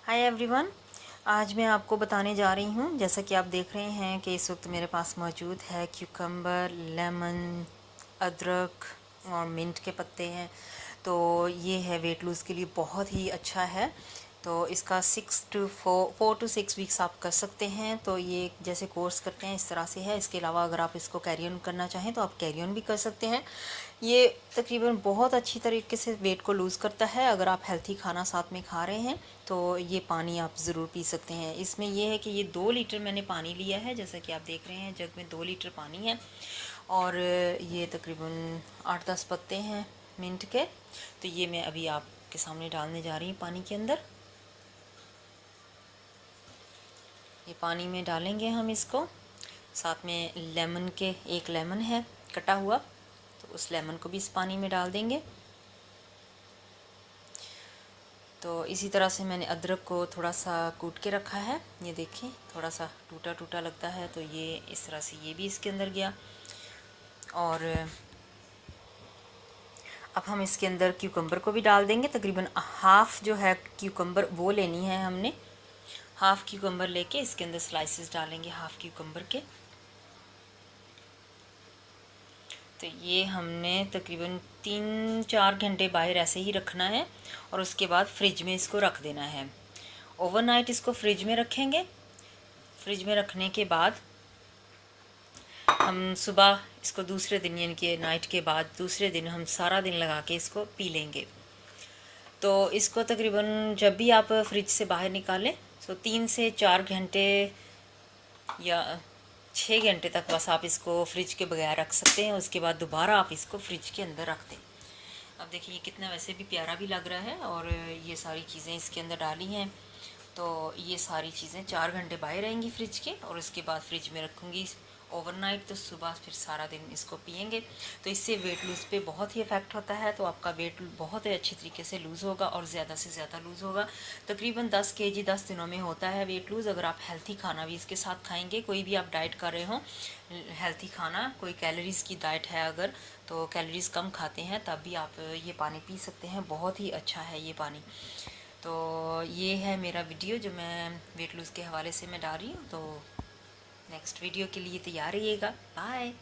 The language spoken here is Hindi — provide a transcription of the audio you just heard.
Hi everyone. आज मैं आपको बताने जा रही हूँ, जैसा कि आप देख रहे हैं कि इस वक्त मेरे पास मौजूद है क्यूकम्बर, लेमन, अदरक और मिंट के पत्ते हैं। तो ये है वेट लूज़ के लिए बहुत ही अच्छा है। तो इसका 4 to 6 वीक्स आप कर सकते हैं। तो ये जैसे कोर्स करते हैं इस तरह से है। इसके अलावा अगर आप इसको कैरी ऑन करना चाहें तो आप कैरी ऑन भी कर सकते हैं। ये तकरीबन बहुत अच्छी तरीके से वेट को लूज़ करता है। अगर आप हेल्थी खाना साथ में खा रहे हैं तो ये पानी आप ज़रूर पी सकते हैं। इसमें ये है कि ये 2 लीटर मैंने पानी लिया है, जैसा कि आप देख रहे हैं जग में 2 लीटर पानी है। और ये तकरीबन 8-10 पत्ते हैं मिंट के। तो ये मैं अभी आपके सामने डालने जा रही हूँ पानी के अंदर। ये पानी में डालेंगे हम इसको। साथ में लेमन के 1 लेमन है कटा हुआ, तो उस लेमन को भी इस पानी में डाल देंगे। तो इसी तरह से मैंने अदरक को थोड़ा सा कूट के रखा है। ये देखिए थोड़ा सा टूटा टूटा लगता है, तो ये इस तरह से ये भी इसके अंदर गया। और अब हम इसके अंदर क्यूकम्बर को भी डाल देंगे। तकरीबन हाफ़ जो है क्यूकम्बर वो लेनी है हमने। हाफ़ क्यूकम्बर लेके इसके अंदर स्लाइसेस डालेंगे हाफ़ क्यूकम्बर के। तो ये हमने तकरीबन 3-4 घंटे बाहर ऐसे ही रखना है और उसके बाद फ्रिज में इसको रख देना है। ओवरनाइट इसको फ्रिज में रखेंगे। फ्रिज में रखने के बाद हम सुबह इसको दूसरे दिन यानी कि नाइट के बाद दूसरे दिन हम सारा दिन लगा के इसको पी लेंगे। तो इसको तकरीबन जब भी आप फ्रिज से बाहर निकालें तो 3 से 4 घंटे या 6 घंटे तक बस आप इसको फ्रिज के बगैर रख सकते हैं। उसके बाद दोबारा आप इसको फ्रिज के अंदर रख दें। अब देखिए ये कितना वैसे भी प्यारा भी लग रहा है और ये सारी चीज़ें इसके अंदर डाली हैं। तो ये सारी चीज़ें 4 घंटे बाहर रहेंगी फ्रिज के और उसके बाद फ्रिज में रखूँगी ओवरनाइट। तो सुबह फिर सारा दिन इसको पियेंगे। तो इससे वेट लूज़ पे बहुत ही इफ़ेक्ट होता है। तो आपका वेट बहुत ही अच्छी तरीके से लूज़ होगा और ज़्यादा से ज़्यादा लूज़ होगा। तकरीबन 10 kg 10 दिनों में होता है वेट लूज़। अगर आप हेल्थी खाना भी इसके साथ खाएंगे, कोई भी आप डाइट कर रहे हो हेल्थी खाना, कोई कैलोरीज़ की डाइट है अगर, तो कैलोरीज़ कम खाते हैं तब भी आप ये पानी पी सकते हैं। बहुत ही अच्छा है ये पानी। तो ये है मेरा वीडियो जो मैं वेट लूज़ के हवाले से मैं डाल रही हूँ। तो नेक्स्ट वीडियो के लिए तैयार रहिएगा। बाय।